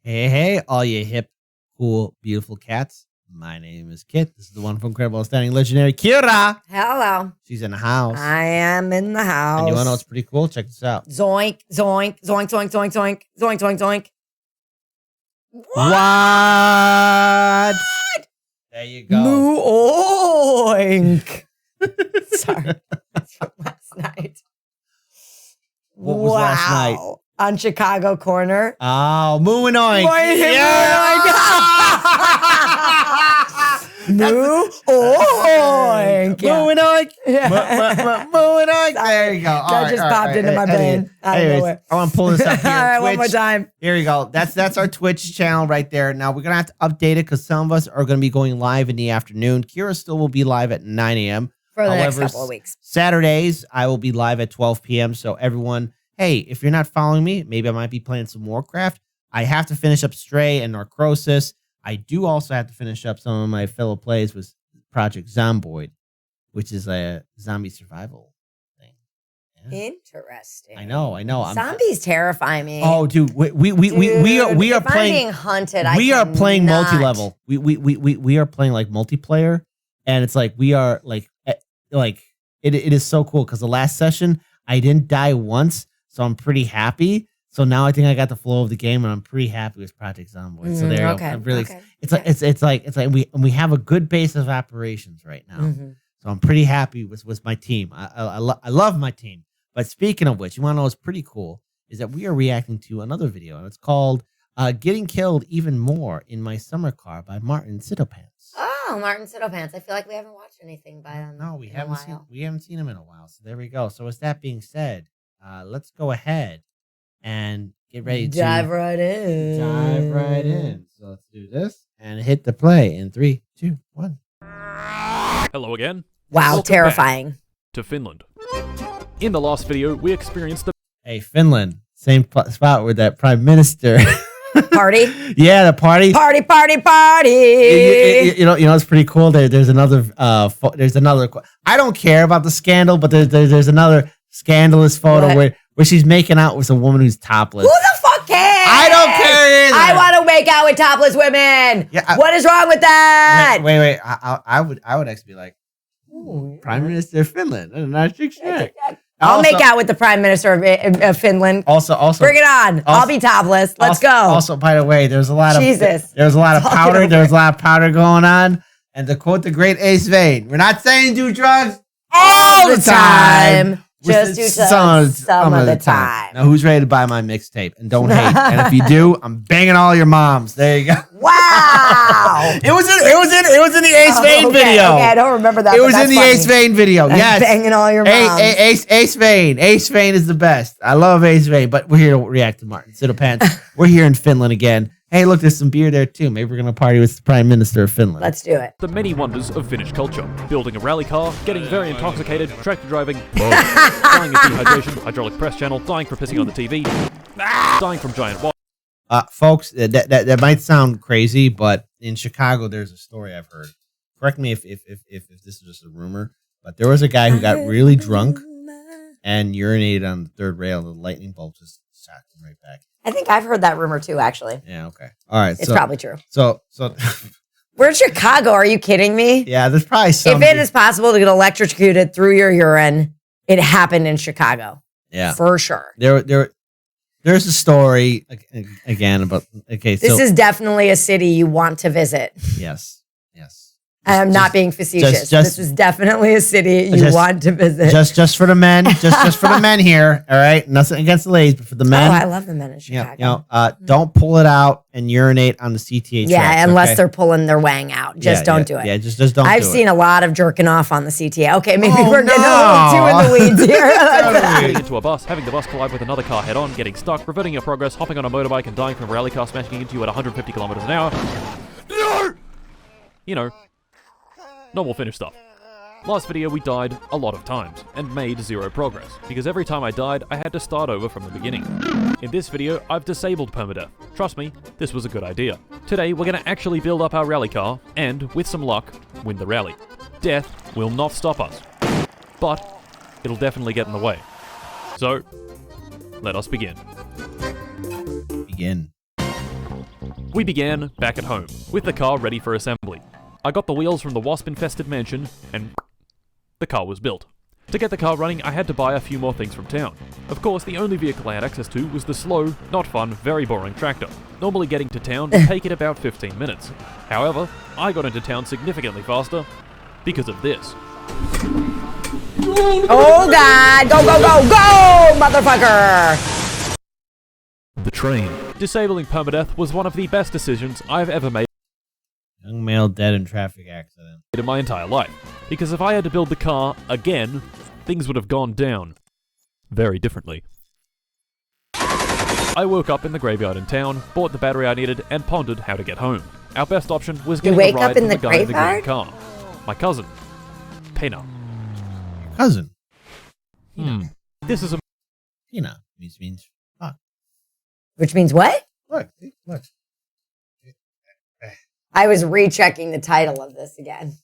Hey, all you hip, cool, beautiful cats. My name is Kit. This is the one from Incredible, Outstanding, Legendary Kira. Hello. She's in the house. I am in the house. And you want to know what's pretty cool? Check this out. Zoink, zoink, zoink, zoink, zoink, zoink, zoink, zoink, zoink. What? There you go. Moo oink. Sorry. That's from last night. What was last night? On Chicago Corner. Oh, moo and oink. Moo oink. Moo and oink. Yeah. Moo and oink. There you go. That just popped into my brain. Anyways, I want to pull this up here. All right, one more time. Here you go. That's our Twitch channel right there. Now, we're going to have to update it because some of us are going to be going live in the afternoon. Kira still will be live at 9 a.m. For the next couple of weeks. Saturdays, I will be live at 12 p.m. So everyone, hey, if you're not following me, maybe I might be playing some Warcraft. I have to finish up Stray and Necrosis. I do also have to finish up some of my fellow plays with Project Zomboid, which is a zombie survival thing. Yeah. Interesting. I know. Zombies terrify me. Oh, dude, we are playing. I'm being hunted. We are playing multi-level. We are playing like multiplayer, and it's like we are like it is so cool because the last session I didn't die once, so I'm pretty happy. So now I think I got the flow of the game, and I'm pretty happy with Project Zomboid. So there you go. I'm really, it's like we have a good base of operations right now. Mm-hmm. So I'm pretty happy with my team. I love my team. But speaking of which, you want to know what's pretty cool is that we are reacting to another video, and it's called "Getting Killed Even More in My Summer Car" by martincitopants. Oh, martincitopants! I feel like we haven't watched anything by them. No, we haven't seen them in a while. So there we go. So with that being said, let's go ahead and get ready to dive right in. So let's do this and hit the play in 3, 2, 1. Hello again. Wow, Welcome terrifying. back to Finland. In the last video, we experienced the... Hey, Finland, same spot where that prime minister... Party? Yeah, the party. Party. You know, it's pretty cool. There's another. I don't care about the scandal, but there's another scandalous photo where she's making out with a woman who's topless. Who the fuck cares? I don't care either. I want to make out with topless women. Yeah, what is wrong with that? Wait. I would actually be like, Prime Minister of Finland. Nice chick. I'll make out with the Prime Minister of Finland. Also, bring it on. I'll be topless. Let's go. Also, by the way, there's a lot of powder. There's a lot of powder going on. And to quote the great Ace Vane, we're not saying do drugs all the time. Just do some of the time. Now, who's ready to buy my mixtape? And don't hate. And if you do, I'm banging all your moms. There you go. Wow. It was in the Ace Vane video. Okay, I don't remember that. It was in the Ace Vane video. Yes. Banging all your moms. Ace Vane. Ace Vane is the best. I love Ace Vane, but we're here to react to martincitopants. We're here in Finland again. Hey, look, there's some beer there, too. Maybe we're going to party with the Prime Minister of Finland. Let's do it. The many wonders of Finnish culture. Building a rally car, getting very intoxicated, tractor driving, dying of dehydration, hydraulic press channel, dying for pissing on the TV, dying from giant folks, that might sound crazy, but in Chicago, there's a story I've heard. Correct me if this is just a rumor, but there was a guy who got really drunk and urinated on the third rail, and the lightning bolt just shot him right back. I think I've heard that rumor too, actually. Yeah, okay. All right. It's probably true. So we're in Chicago. Are you kidding me? Yeah, there's probably some. If it is possible to get electrocuted through your urine, it happened in Chicago. Yeah. For sure. There's a story again about this is definitely a city you want to visit. Yes. I'm not being facetious. This is definitely a city you want to visit. Just for the men. just for the men here. All right. Nothing against the ladies, but for the men. Oh, I love the men in Chicago. Don't pull it out and urinate on the CTA tracks. Yeah, unless they're pulling their wang out. Just don't do it. Yeah, just don't do it. I've seen a lot of jerking off on the CTA. Okay, maybe we're getting a little too in the weeds here. Getting into a bus, having the bus collide with another car head on, getting stuck, reverting your progress, hopping on a motorbike and dying from a rally car smashing into you at 150 kilometers an hour. You know, normal Finnish stuff. Last video we died a lot of times, and made zero progress, because every time I died, I had to start over from the beginning. In this video, I've disabled permadeath. Trust me, this was a good idea. Today, we're gonna actually build up our rally car, and, with some luck, win the rally. Death will not stop us, but it'll definitely get in the way. So, let us begin. Begin. We began back at home, with the car ready for assembly. I got the wheels from the wasp-infested mansion, and the car was built. To get the car running, I had to buy a few more things from town. Of course, the only vehicle I had access to was the slow, not fun, very boring tractor. Normally getting to town would take it about 15 minutes. However, I got into town significantly faster because of this. Oh God, go, go, go, go, motherfucker! The train. Disabling permadeath was one of the best decisions I've ever made. Young male dead in traffic accident. In my entire life. Because if I had to build the car again, things would have gone down very differently. I woke up in the graveyard in town, bought the battery I needed, and pondered how to get home. Our best option was getting a ride from the guy in the green car. My cousin, Pena. Cousin. This is a Pena means fuck. Which means what? Look. I was rechecking the title of this again.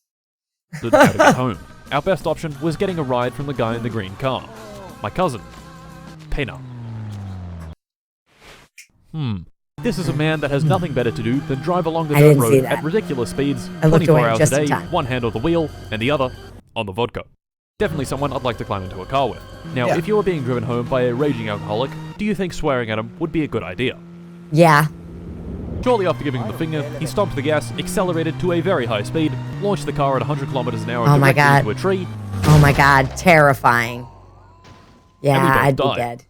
how to get home. Our best option was getting a ride from the guy in the green car. My cousin, Pena. This is a man that has nothing better to do than drive along the dirt road at ridiculous speeds, 24 hours a day, one hand on the wheel, and the other on the vodka. Definitely someone I'd like to climb into a car with. Now, if you were being driven home by a raging alcoholic, do you think swearing at him would be a good idea? Yeah. Shortly after giving him the finger, he stomped the gas, accelerated to a very high speed, launched the car at 100 kilometers an hour directly into a tree. Oh my God, terrifying. Yeah, I'd be dead.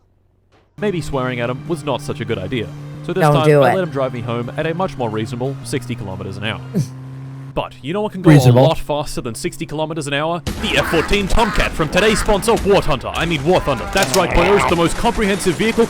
Maybe swearing at him was not such a good idea. So this time, I let him drive me home at a much more reasonable 60 kilometers an hour. But you know what can go a lot faster than 60 kilometers an hour? The F-14 Tomcat from today's sponsor, War Thunder. I mean War Thunder. That's right, boys, the most comprehensive vehicle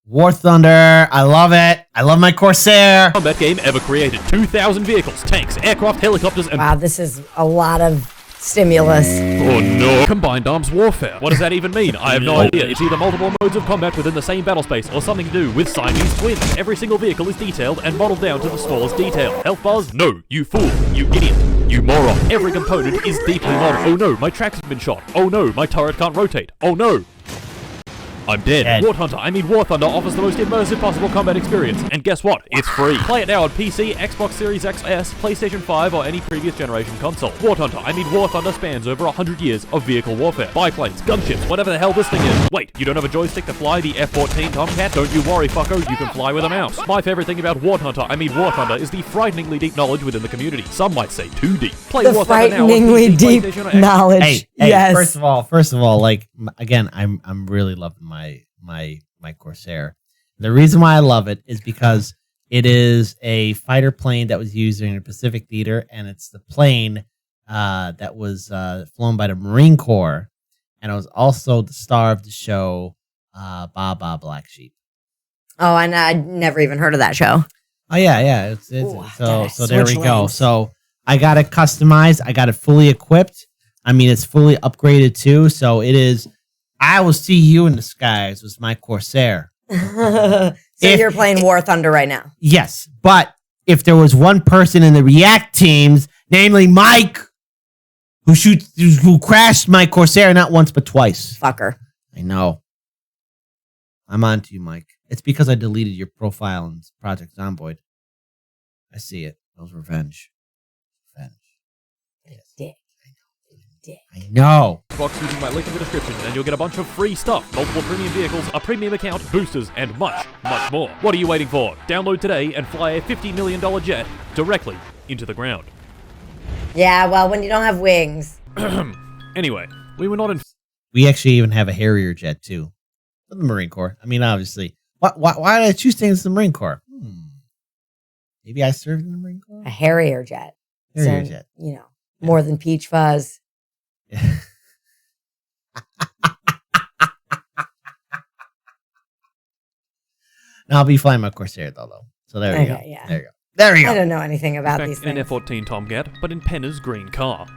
War Thunder, I love it. I love my Corsair. Combat game ever created. 2,000 vehicles, tanks, aircraft, helicopters, and... Wow, this is a lot of stimulus. Oh no. Combined arms warfare. What does that even mean? I have no idea. It's either multiple modes of combat within the same battle space or something to do with Siamese twins. Every single vehicle is detailed and modeled down to the smallest detail. Health bars? No. You fool. You idiot. You moron. Every component is deeply modeled. Oh no, my tracks have been shot. Oh no, my turret can't rotate. Oh no. I'm dead. War Hunter, I mean War Thunder offers the most immersive possible combat experience. And guess what? It's free. Play it now on PC, Xbox Series XS, PlayStation 5, or any previous generation console. War Hunter, I mean War Thunder spans over 100 years of vehicle warfare. Biplanes, gunships, whatever the hell this thing is. Wait, you don't have a joystick to fly the F-14 Tomcat? Don't you worry, fucko, you can fly with a mouse. My favorite thing about War Hunter, I mean War Thunder, is the frighteningly deep knowledge within the community. Some might say too deep. Play War Thunder now on PC, deep PlayStation, or knowledge. Hey, yes. First of all, like again, I'm really loving my Corsair. The reason why I love it is because it is a fighter plane that was used during the Pacific Theater, and it's the plane that was flown by the Marine Corps, and it was also the star of the show Ba Ba Black Sheep. Oh, and I'd never even heard of that show. Oh yeah. So there we go. So I got it customized. I got it fully equipped. I mean, it's fully upgraded too. So it is. I will see you in the skies with my Corsair. You're playing War Thunder right now. Yes, but if there was one person in the React teams, namely Mike, who crashed my Corsair not once but twice. Fucker. I know. I'm on to you, Mike. It's because I deleted your profile in Project Zomboid. I see it. That was revenge. Yes. Dick. I know. Xbox using my link in the description, and you'll get a bunch of free stuff, multiple premium vehicles, a premium account, boosters, and much, much more. What are you waiting for? Download today and fly a $50 million jet directly into the ground. Yeah, well, when you don't have wings. Anyway, we were not in... We actually even have a Harrier jet, too. For the Marine Corps. I mean, obviously. Why did I choose things in the Marine Corps? Maybe I served in the Marine Corps? A Harrier jet. Harrier jet. You know, more than Peach Fuzz. Now I'll be flying my Corsair though. So there we go. Yeah. There we go. I don't know anything about these in an things. F-14 Tomcat, but in Penna's green car.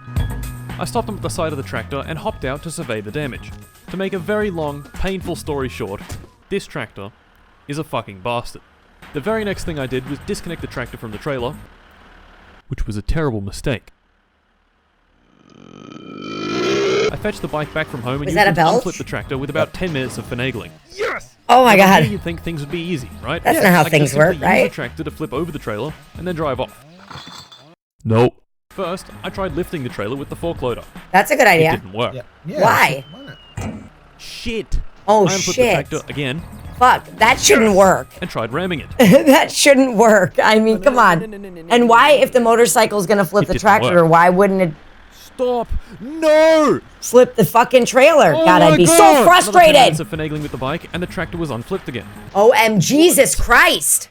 I stopped him at the side of the tractor and hopped out to survey the damage. To make a very long, painful story short, this tractor is a fucking bastard. The very next thing I did was disconnect the tractor from the trailer, which was a terrible mistake. I fetched the bike back from home and used it to unflip the tractor with about 10 minutes of finagling. Yes! Oh my God. You'd think things would be easy, right? That's not how things work, right? Use the tractor to flip over the trailer and then drive off. Nope. First, I tried lifting the trailer with the fork loader. That's a good idea. It didn't work. Yeah, Why? Shit. Oh, I unflipped shit. the tractor again. Fuck, that shouldn't work. And tried ramming it. That shouldn't work. I mean, come on. And why, if the motorcycle's gonna flip the tractor, why wouldn't it Stop! No! flip the fucking trailer? Oh God, I'd be so Another 10 frustrated. minutes of finagling with the bike, and the tractor was unflipped again. OM Jesus Christ.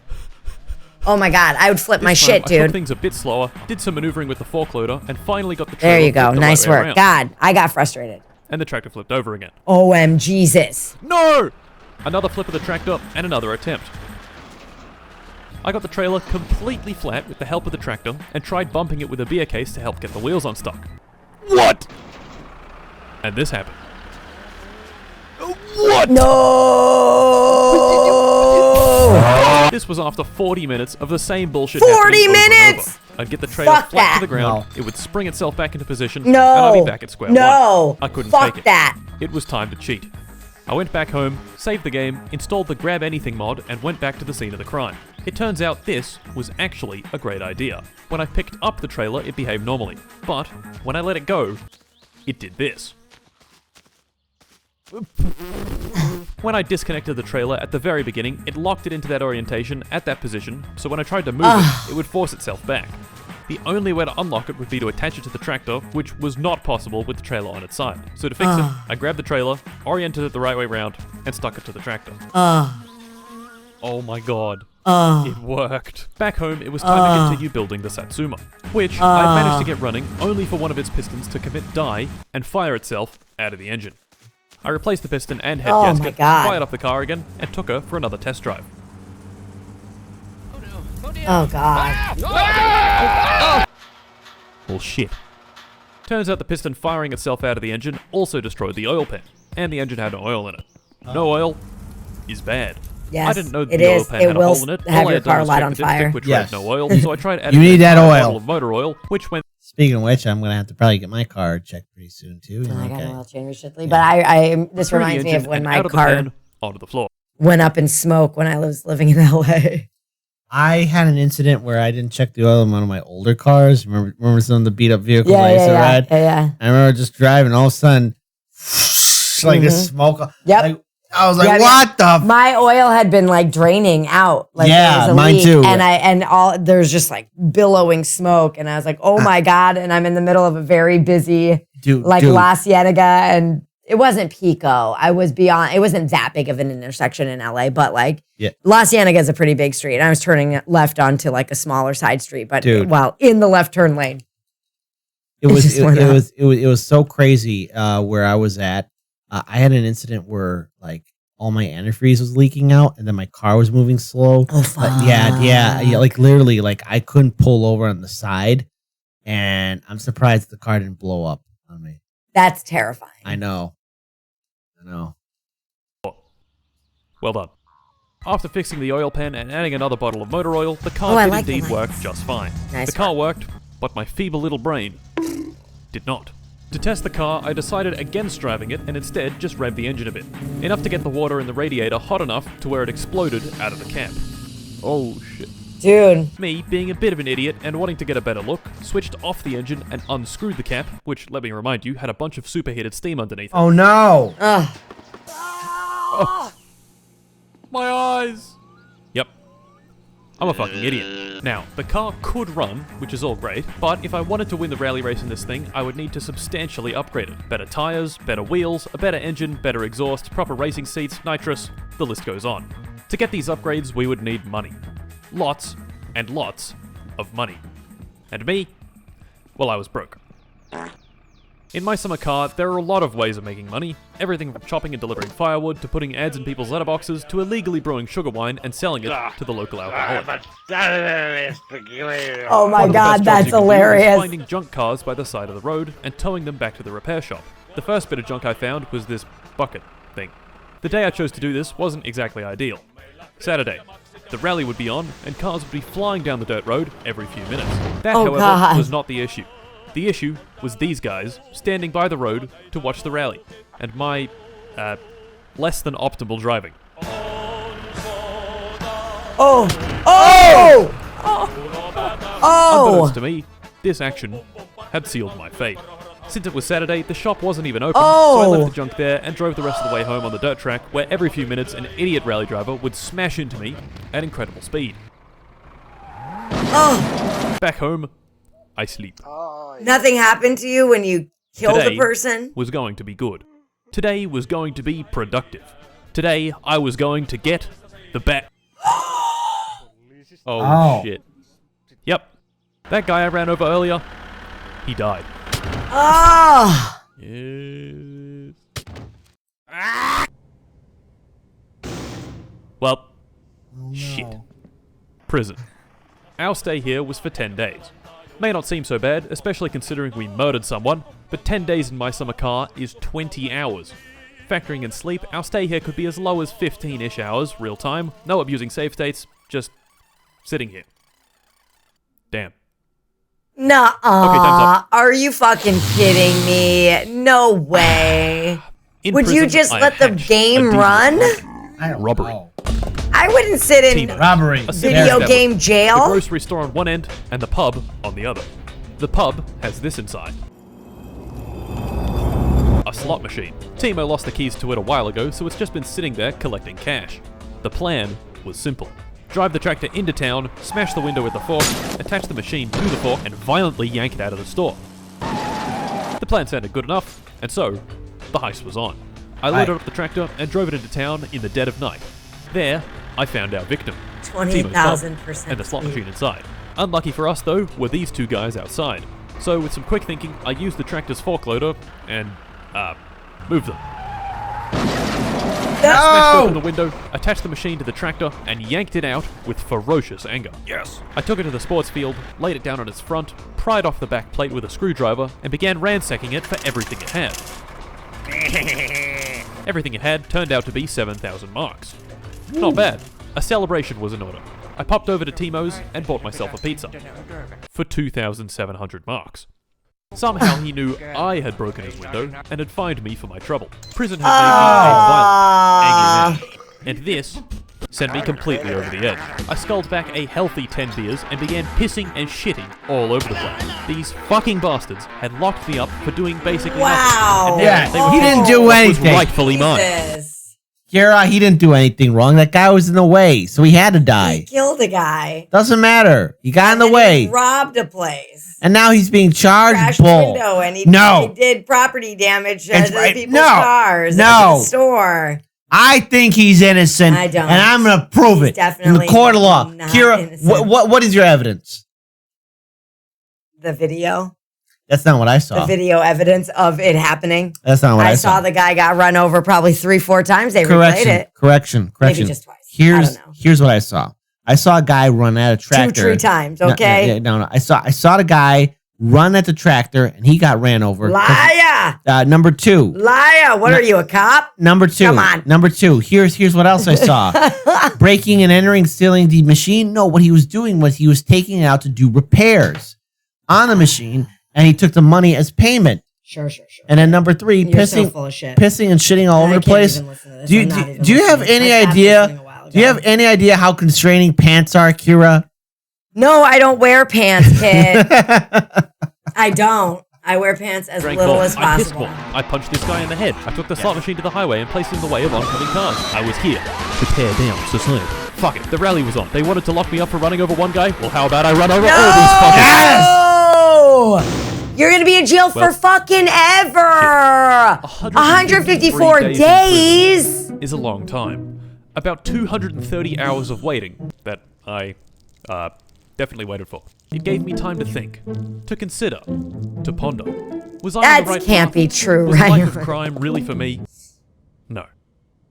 Oh my God, I would flip my This time, shit, I took dude. things a bit slower, did some maneuvering with the fork loader, and finally got the trailer There you go. flipped the Nice right way work. around. God, I got frustrated. And the tractor flipped over again. OM Jesus. No! Another flip of the tractor, and another attempt. I got the trailer completely flat with the help of the tractor, and tried bumping it with a beer case to help get the wheels unstuck. What? And this happened. What? No! This was after 40 minutes of the same bullshit 40 happening over and minutes? over. I'd get the trailer Fuck flat that. to the ground, No. it would spring itself back into position, No. and I'd be back at square No. one. I couldn't Fuck take it. that. It was time to cheat. I went back home, saved the game, installed the Grab Anything mod, and went back to the scene of the crime. It turns out this was actually a great idea. When I picked up the trailer, it behaved normally. But when I let it go, it did this. When I disconnected the trailer at the very beginning, it locked it into that orientation at that position, so when I tried to move it would force itself back. The only way to unlock it would be to attach it to the tractor, which was not possible with the trailer on its side. So to fix it, I grabbed the trailer, oriented it the right way round, and stuck it to the tractor. Oh my god. It worked. Back home, it was time to continue building the Satsuma, which I managed to get running only for one of its pistons to commit die and fire itself out of the engine. I replaced the piston and head Oh my gasket, God. fired up the car again, and took her for another test drive. Oh God. Well, shit. Turns out the piston firing itself out of the engine also destroyed the oil pan, and the engine had no oil in it. No oil is bad. Yes, I didn't know it the oil is. pan It had a will hole in it. have All I your had done car was light check on the dipstick, fire. which Yes. had no oil, so I tried adding need an that entire oil. bottle of motor oil, which went Speaking of which, I'm gonna have to probably get my car checked pretty soon too. I got Okay. an oil change recently, but I this through the reminds me of engine when and my out of the car pan onto the floor. went up in smoke when I was living in LA. I had an incident where I didn't check the oil in one of my older cars. Remember some of the beat up vehicles I used to ride? Yeah. I remember just driving, all of a sudden, like this smoke. Yep. Like, I was like, Yeah, "What the?" My oil had been like draining out. Like Yeah, there was a mine leak, too. And there's just like billowing smoke, and I was like, oh my God! And I'm in the middle of a very busy Dude, La Cienega, and it wasn't Pico. I was beyond. It wasn't that big of an intersection in LA, but like La Cienega is a pretty big street. And I was turning left onto like a smaller side street, but in the left turn lane. It was so crazy where I was at. I had an incident where like all my antifreeze was leaking out, and then my car was moving slow. Oh fuck! Yeah. Like literally, like I couldn't pull over on the side, and I'm surprised the car didn't blow up on me. That's terrifying. I know. Well done. After fixing the oil pan and adding another bottle of motor oil, the car did indeed work just fine. Nice the car worked, but my feeble little brain did not. To test the car, I decided against driving it and instead just revved the engine a bit. Enough to get the water in the radiator hot enough to where it exploded out of the cap. Oh shit. Dude. Me, being a bit of an idiot and wanting to get a better look, switched off the engine and unscrewed the cap, which, let me remind you, had a bunch of superheated steam underneath it. Oh no! Oh. My eyes! Yep. I'm a fucking idiot. Now, the car could run, which is all great, but if I wanted to win the rally race in this thing, I would need to substantially upgrade it. Better tires, better wheels, a better engine, better exhaust, proper racing seats, nitrous, the list goes on. To get these upgrades, we would need money. Lots and lots of money. And me? Well, I was broke. In my summer car, there are a lot of ways of making money. Everything from chopping and delivering firewood, to putting ads in people's letterboxes, to illegally brewing sugar wine and selling it to the local alcoholic. Oh my God, that's hilarious. Finding junk cars by the side of the road and towing them back to the repair shop. The first bit of junk I found was this bucket thing. The day I chose to do this wasn't exactly ideal. Saturday. The rally would be on, and cars would be flying down the dirt road every few minutes. That, however, was not the issue. The issue was these guys standing by the road to watch the rally, and my, less than optimal driving. Oh! Oh! Oh! Unbeknownst to me, this action had sealed my fate. Since it was Saturday, the shop wasn't even open, so I left the junk there and drove the rest of the way home on the dirt track, where every few minutes an idiot rally driver would smash into me at incredible speed. Oh! Back home, I sleep. Nothing happened to you when you killed Today a person? Was going to be good. Today was going to be productive. Today, I was going to get the bat. Oh, shit. Yep. That guy I ran over earlier, he died. Oh! Yes. Well, shit. Prison. Our stay here was for 10 days. May not seem so bad, especially considering we murdered someone, but 10 days in my summer car is 20 hours. Factoring in sleep, our stay here could be as low as 15-ish hours, real time, no abusing save states, just sitting here. Damn. Nuh-uh. Okay, time's up. Are you fucking kidding me? No way. Would you just let the game run? I don't Robbery. know. I wouldn't sit in Robbery. video game The jail. grocery store on one end and the pub on the other. The pub has this inside. A slot machine. Timo lost the keys to it a while ago, so it's just been sitting there collecting cash. The plan was simple. Drive the tractor into town, smash the window with the fork, attach the machine to the fork, and violently yank it out of the store. The plan sounded good enough, and so, the heist was on. I loaded up the tractor and drove it into town in the dead of night. There, I found our victim, Timo's pub, 20,000%. and the slot machine inside. Unlucky for us, though, were these two guys outside. So, with some quick thinking, I used the tractor's fork loader and, moved them. Smashed open the window, attached the machine to the tractor, and yanked it out with ferocious anger. Yes. I took it to the sports field, laid it down on its front, pried off the back plate with a screwdriver, and began ransacking it for everything it had. Everything it had turned out to be 7,000 marks. Not bad. A celebration was in order. I popped over to Timo's and bought myself a pizza. For 2,700 marks. Somehow he knew I had broken his window and had fined me for my trouble. Prison had made me a violent, angry man. And this sent me completely over the edge. I sculled back a healthy 10 beers and began pissing and shitting all over the place. These fucking bastards had locked me up for doing basically Wow. nothing. And now he didn't do anything. Rightfully mine. Jesus. Kira, he didn't do anything wrong. That guy was in the way, so he had to die. He killed a guy. Doesn't matter. He got in the And way. He robbed a place. And now he's being charged. Crashed Bull. window and he did property damage to people's cars at the store. I think he's innocent. I don't. And I'm going to prove it in the court of law. Kira, what is your evidence? The video. That's not what I saw. The video evidence of it happening. That's not what I saw. I saw the guy got run over probably 3-4 times. They replayed it. Correction. Maybe just twice. Here's what I saw. I saw a guy run at a tractor. 2-3 times, okay? No. I saw the guy run at the tractor and he got ran over. Liar! Number 2. Liar! What are you, a cop? Number 2. Come on. Number 2. Here's what else I saw. Breaking and entering, stealing the machine. No, what he was doing was he was taking it out to do repairs on the machine, and he took the money as payment. Sure. And then number 3, You're so full of shit. pissing and shitting all over the place. Do you have any idea? Do you have any idea how constraining pants are, Kira? No, I don't wear pants, kid. I don't. I wear pants as little as possible. I punched this guy in the head. I took the slot machine to the highway and placed it in the way of oncoming cars. I was here to tear down society. Fuck it, the rally was on. They wanted to lock me up for running over one guy. Well, how about I run over all these fuckers? Yes! You're gonna be in jail for fucking ever. 154 days is a long time. About 230 hours of waiting that I definitely waited for. It gave me time to think, to consider, to ponder. Was I on the right path? Can't be true, was right? life of crime really for me? No.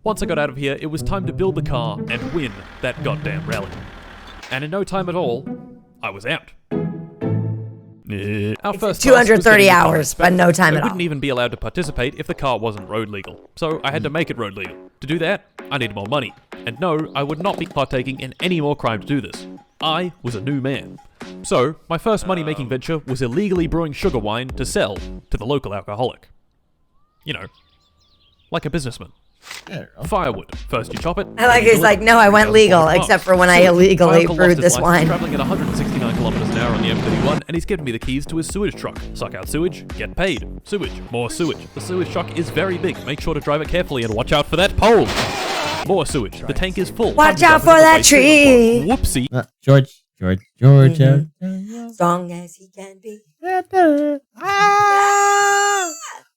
Once I got out of here, it was time to build the car and win that goddamn rally. And in no time at all, I was out. Our first 230 hours, but no time at all. I wouldn't even be allowed to participate if the car wasn't road legal. So I had to make it road legal. To do that, I needed more money. And no, I would not be partaking in any more crime to do this. I was a new man. So, my first money-making venture was illegally brewing sugar wine to sell to the local alcoholic. You know, like a businessman. Firewood. First you chop it. I like he's like, no, I went legal, except for when I illegally brewed this wine. Traveling at 169 kilometers an hour on the M31, and he's given me the keys to his sewage truck. Suck out sewage, get paid. Sewage, more sewage. The sewage truck is very big. Make sure to drive it carefully and watch out for that pole. More sewage. The tank is full. Watch out for that tree. Whoopsie. George. Strong as he can be.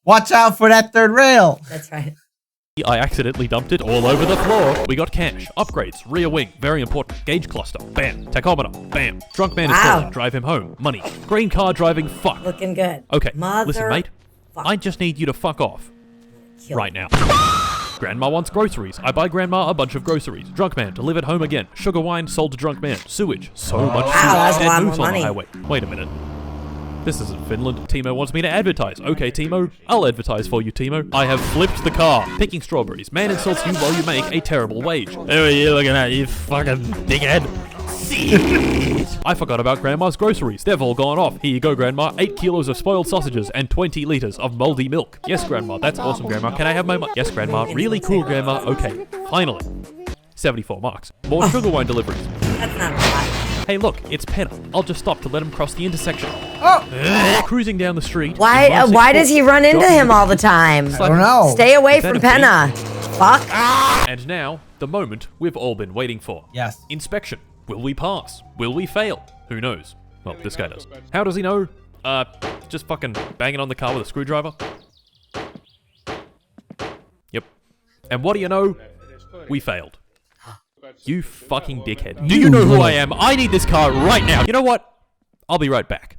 Watch out for that third rail. That's right. I accidentally dumped it all over the floor. We got cash, upgrades, rear wing, very important, gauge cluster, bam, tachometer, bam, drunk man is calling, drive him home, money, green car driving, fuck. Looking good. Okay, listen mate, I just need you to fuck off. Right now. Grandma wants groceries. I buy Grandma a bunch of groceries. Drunk man, delivered home again. Sugar wine, sold to drunk man. Sewage, so much sewage. That's a lot moose more on the money. highway. Wait a minute. This isn't Finland. Timo wants me to advertise. Okay, Timo. I'll advertise for you, Timo. I have flipped the car. Picking strawberries. Man insults you while you make a terrible wage. Who are you looking at, you fucking dickhead? I forgot about Grandma's groceries. They've all gone off. Here you go, Grandma. 8 kilos of spoiled sausages and 20 liters of moldy milk. Yes, Grandma. That's awesome, Grandma. Can I have my money? Yes, Grandma. Really cool, Grandma. Okay. Finally. 74 marks. More sugar wine deliveries. That's not a lot. Hey, look, it's Penna. I'll just stop to let him cross the intersection. Cruising down the street. Why does he run into him all the time? I don't know. Stay away from Penna. Fuck. And now, the moment we've all been waiting for. Yes. Inspection. Will we pass? Will we fail? Who knows? Well, this guy does. How does he know? Just fucking banging on the car with a screwdriver. Yep. And what do you know? We failed. You fucking dickhead. Do you know who I am? I need this car right now. You know what? I'll be right back.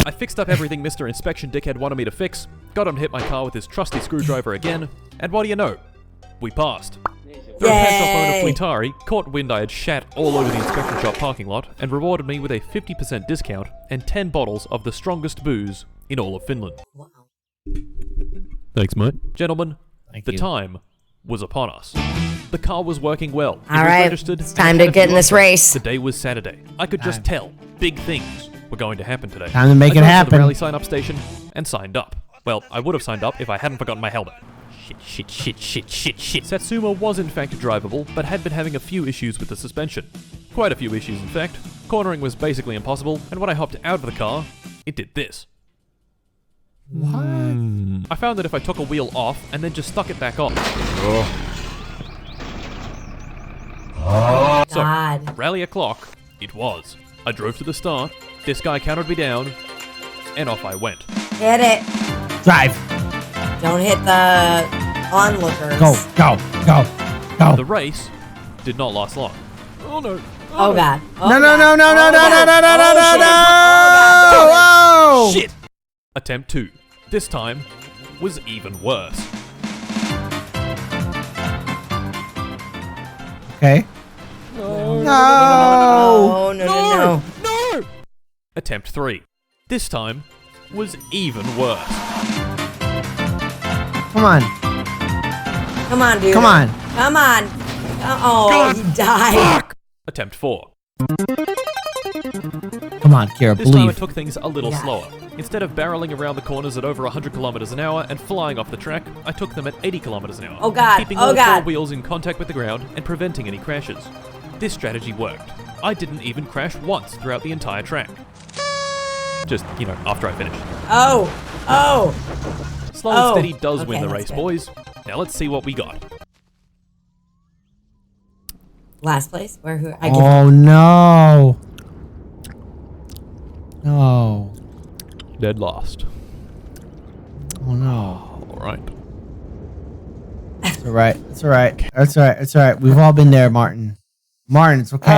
I fixed up everything Mr. Inspection Dickhead wanted me to fix, got him to hit my car with his trusty screwdriver again, and what do you know? We passed. The repair shop owner Fleetari caught wind I had shat all over the inspection shop parking lot and rewarded me with a 50% discount and 10 bottles of the strongest booze in all of Finland. Wow. Thanks, mate. Gentlemen, the time was upon us. The car was working well. All right, it's time to get in this race. The day was Saturday. I could just tell big things were going to happen today. Time to make it happen. I got to the rally sign-up station and signed up. Well, I would have signed up if I hadn't forgotten my helmet. Shit. Satsuma was in fact drivable, but had been having a few issues with the suspension. Quite a few issues, in fact. Cornering was basically impossible, and when I hopped out of the car, it did this. What? I found that if I took a wheel off and then just stuck it back on. So, rally o'clock, it was. I drove to the start, this guy counted me down, and off I went. Hit it. Drive. Don't hit the onlookers. Go. The race did not last long. Oh no. Oh god. No. Shit. Attempt 2. This time was even worse. Okay. No. Attempt 3. This time was even worse. Come on, dude. Come on. Oh, he died. Fuck. Attempt 4. Come on, Kira, This time I believe. took things a little slower. Instead of barreling around the corners at over 100 kilometers an hour and flying off the track, I took them at 80 kilometers an hour. Oh god. Keeping all 4 wheels in contact with the ground and preventing any crashes. This strategy worked. I didn't even crash once throughout the entire track. Just, after I finished. Slow and steady does win the race, boys. Now let's see what we got. Last place? No. No. Dead last. Oh no. Alright. It's alright. We've all been there, Martin. Martin, it's okay.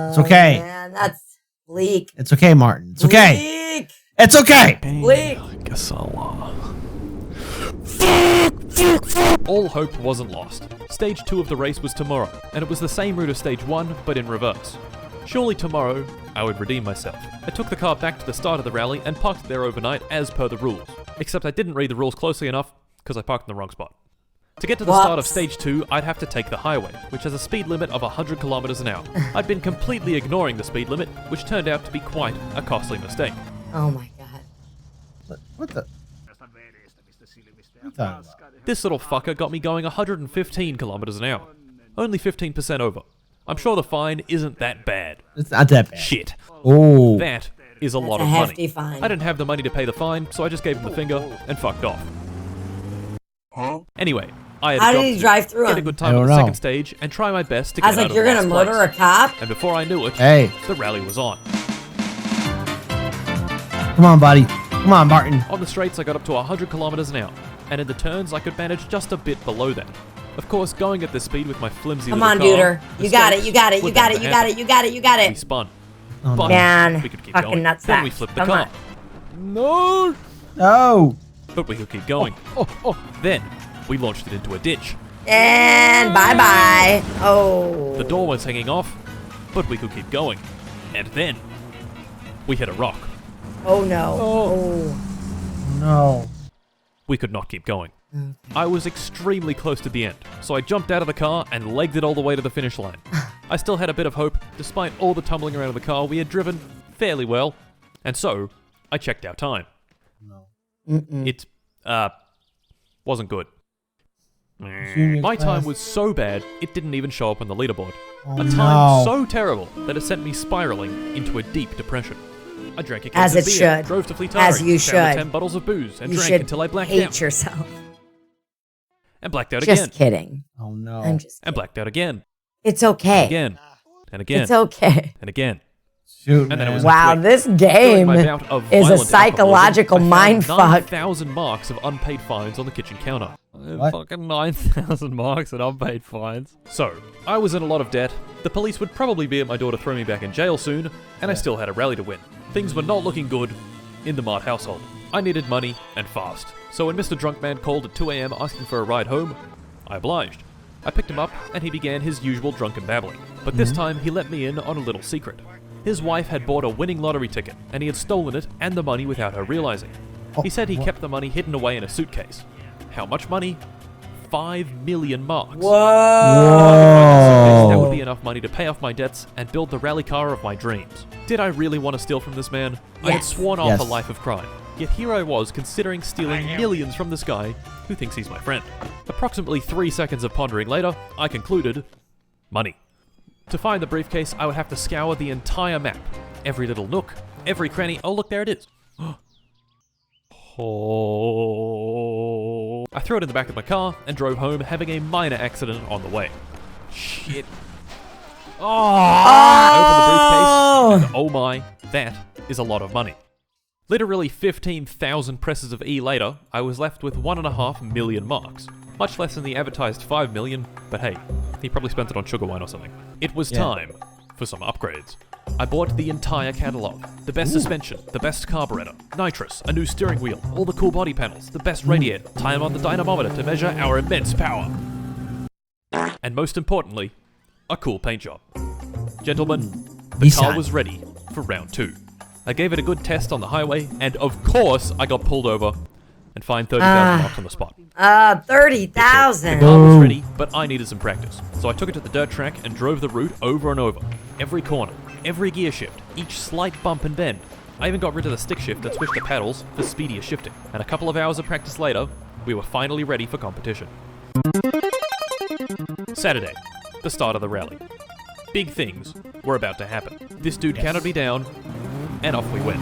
It's okay. Man, that's bleak. It's okay, Martin. It's okay. Bleak. It's okay. Bleak. I guess I'll, All hope wasn't lost. Stage 2 of the race was tomorrow, and it was the same route as Stage 1, but in reverse. Surely tomorrow, I would redeem myself. I took the car back to the start of the rally and parked there overnight as per the rules. Except I didn't read the rules closely enough, because I parked in the wrong spot. To get to the start of Stage 2, I'd have to take the highway, which has a speed limit of 100 kilometers an hour. I'd been completely ignoring the speed limit, which turned out to be quite a costly mistake. Oh my god. What the? This little fucker got me going 115 kilometers an hour. Only 15% over. I'm sure the fine isn't that bad. It's not that bad. Shit. Oh. That is a lot of hefty money. Fine. I didn't have the money to pay the fine, so I just gave him the finger and fucked off. Anyway, I had How a job did he to drive through get a him? good time on the second stage and try my best to get I was out like, of you're the gonna last murder place. a cop? And before I knew it, the rally was on. Come on, buddy. Come on, Martin. On the straights, I got up to 100 kilometers an hour, and in the turns, I could manage just a bit below that. Of course, going at this speed with my flimsy Come little on, car, duder. You got it, you got it, you would got it, never you got it, happen. you got it, you got it. We spun. Oh, But Man, we could keep fucking going. nutsack. Then we flipped the Come car. on. No! No. But we could keep going. Then, we launched it into a ditch. And bye-bye. Oh. The door was hanging off, but we could keep going. And then, we hit a rock. Oh, no. Oh. No. We could not keep going. I was extremely close to the end, so I jumped out of the car and legged it all the way to the finish line. I still had a bit of hope, despite all the tumbling around in the car. We had driven fairly well, and so I checked our time. No. It, wasn't good. My time was so bad, it didn't even show up on the leaderboard. A time so terrible that it sent me spiraling into a deep depression. I drank a case of beer, drove to Fleetari, As you should. 10 bottles of booze, and You drank should until I blacked hate out. yourself. And blacked out Just again. kidding. Oh, no. I'm just And kidding. blacked out again. It's okay. Again. And again. It's okay. And again. Shoot, And then it man. was Wow, quick. this During game my bout of is a violent psychological alcoholism, I mind found fuck. 9,000 marks of unpaid fines on the kitchen counter. What? Fucking 9,000 marks and unpaid fines. So, I was in a lot of debt. The police would probably be at my door to throw me back in jail soon, and I still had a rally to win. Things were not looking good in the Mart household. I needed money, and fast. So when Mr. Drunkman called at 2 AM asking for a ride home, I obliged. I picked him up, and he began his usual drunken babbling. But this time, he let me in on a little secret. His wife had bought a winning lottery ticket, and he had stolen it and the money without her realizing. He said he kept the money hidden away in a suitcase. How much money? 5 million marks. That would be enough money to pay off my debts and build the rally car of my dreams. Did I really want to steal from this man? I had sworn off a life of crime. Yet here I was considering stealing millions from this guy who thinks he's my friend. Approximately 3 seconds of pondering later, I concluded, money. To find the briefcase, I would have to scour the entire map. Every little nook, every cranny. Oh, look, there it is. Oh. I threw it in the back of my car and drove home, having a minor accident on the way. Shit. Oh! I opened the briefcase, and oh my, that is a lot of money. Literally 15,000 presses of E later, I was left with 1.5 million marks. Much less than the advertised 5 million, but hey, he probably spent it on sugar wine or something. It was time for some upgrades. I bought the entire catalog. The best suspension, the best carburetor, nitrous, a new steering wheel, all the cool body panels, the best radiator, time on the dynamometer to measure our immense power. And most importantly, a cool paint job. Gentlemen, the car was ready for round 2. I gave it a good test on the highway, and of course I got pulled over and fined 30,000 marks on the spot. 30,000. The car was ready, but I needed some practice. So I took it to the dirt track and drove the route over and over. Every corner, every gear shift, each slight bump and bend. I even got rid of the stick shift and switched to paddles for speedier shifting. And a couple of hours of practice later, we were finally ready for competition. Saturday, the start of the rally. Big things were about to happen. This dude counted me down, and off we went.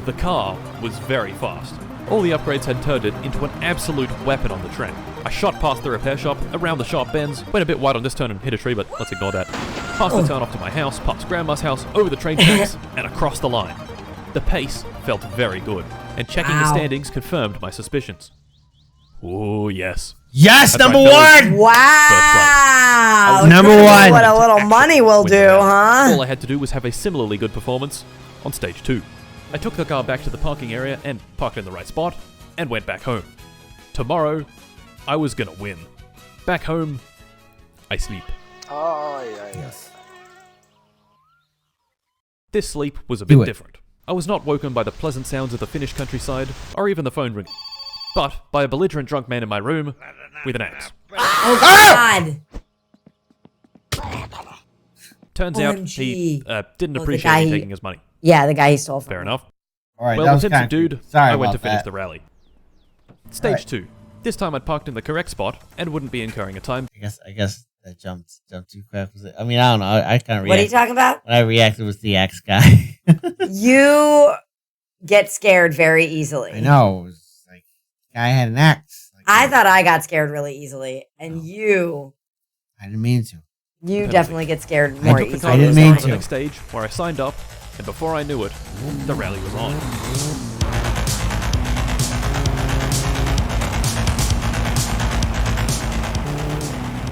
The car was very fast. All the upgrades had turned it into an absolute weapon on the track. I shot past the repair shop, around the sharp bends, went a bit wide on this turn and hit a tree, but let's ignore that. Past the turn off to my house, past Grandma's house, over the train tracks, and across the line. The pace felt very good, and checking the standings confirmed my suspicions. Oh, yes. Yes, That's number right, one! Wow. Number Look one. What a little money will do, huh? All I had to do was have a similarly good performance on stage 2. I took the car back to the parking area and parked in the right spot, and went back home. Tomorrow, I was gonna win. Back home, I sleep. Yes. This sleep was a bit different. I was not woken by the pleasant sounds of the Finnish countryside, or even the phone ringing, but by a belligerent drunk man in my room with an axe. Oh, God. Turns out he didn't appreciate me taking his money. Yeah, the guy he stole from. Fair enough. All right, Well, that with was him subdued, Sorry I went to about finish that. the rally. Stage 2. This time I'd parked in the correct spot and wouldn't be incurring a time. I guess that jumped too quick. I mean, I don't know. I kind of reacted. What are you talking about? When I reacted was the X guy. You get scared very easily. I know. It was like, guy had an axe. Like, I thought I got scared really easily. And I didn't mean to. You definitely get scared more easily. I didn't mean to. The next stage where I signed up, and before I knew it, the rally was on.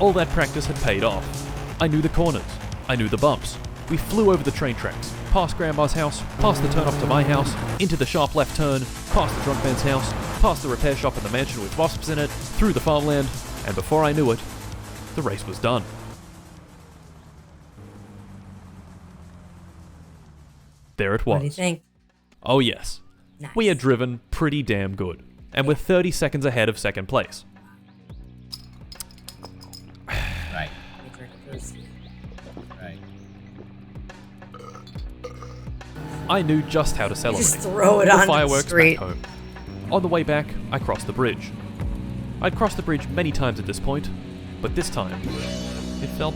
All that practice had paid off. I knew the corners. I knew the bumps. We flew over the train tracks, past Grandma's house, past the turn-off to my house, into the sharp left turn, past the drunk man's house, past the repair shop and the mansion with wasps in it, through the farmland, and before I knew it, the race was done. There it was. What do you think? Oh yes. Nice. We had driven pretty damn good, and we're 30 seconds ahead of second place. Right. Right. I knew just how to celebrate. Just throw it the on the fireworks street. back home. On the way back, I crossed the bridge. I'd crossed the bridge many times at this point, but this time, it felt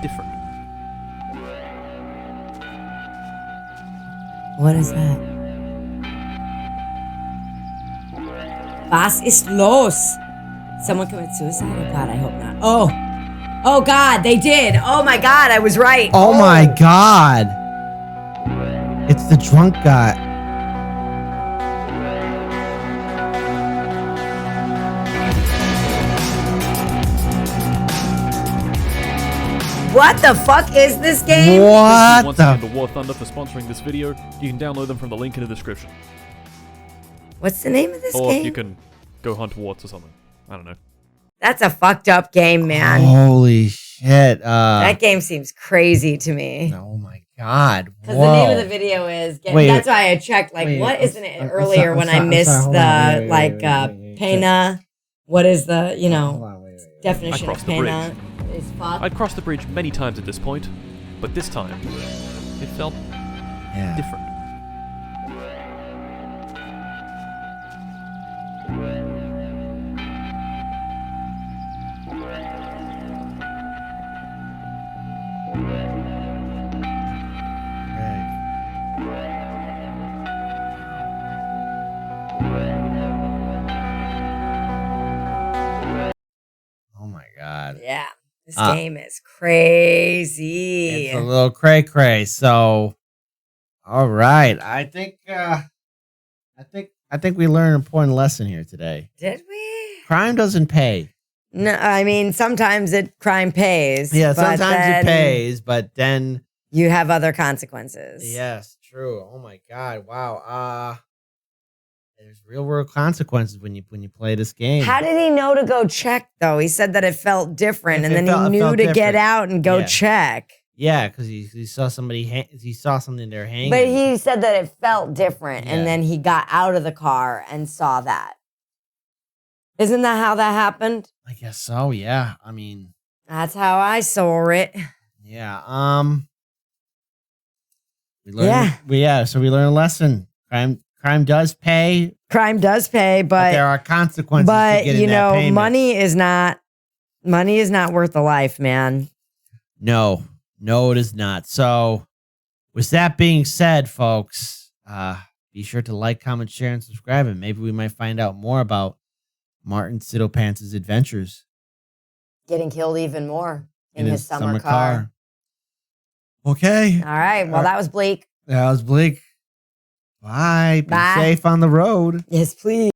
different. What is that? Was ist los? Someone commit suicide? Oh God, I hope not. Oh God, they did. Oh my God, I was right. Oh my God. It's the drunk guy. What the fuck is this game? What Once the? again, the War Thunder for sponsoring this video. You can download them from the link in the description. What's the name of this Or game? you can go hunt warts or something. I don't know. That's a fucked up game, man. Holy shit. That game seems crazy to me. Oh my God. Because the name of the video is. That's why I checked. Like, what isn't it earlier when I missed the pena? What is the definition of pena? Is fuck. I'd crossed the bridge many times at this point, but this time, it felt different. Oh my God. Yeah. This game is crazy. It's a little cray-cray. So, all right. I think we learned an important lesson here today. Did we? Crime doesn't pay. No, I mean, sometimes crime pays. Yeah, but sometimes then it pays, but then you have other consequences. yes, true. Oh my God. Wow. There's real world consequences when you play this game. How did he know to go check though? He said that it felt different, and then he knew to get out and go check. Yeah, because he saw somebody. He saw something there hanging. But he said that it felt different, and then he got out of the car and saw that. Isn't that how that happened? I guess so. Yeah. I mean, that's how I saw it. Yeah. We learned. So we learned a lesson. Crime does pay. Crime does pay, but there are consequences. But to getting that payment. money is not worth a life, man. No, it is not. So, with that being said, folks, be sure to like, comment, share, and subscribe, and maybe we might find out more about martincitopants' adventures. Getting killed even more in his summer car. Okay. All right. Well, that was bleak. That was bleak. Bye. Be safe on the road. Yes, please.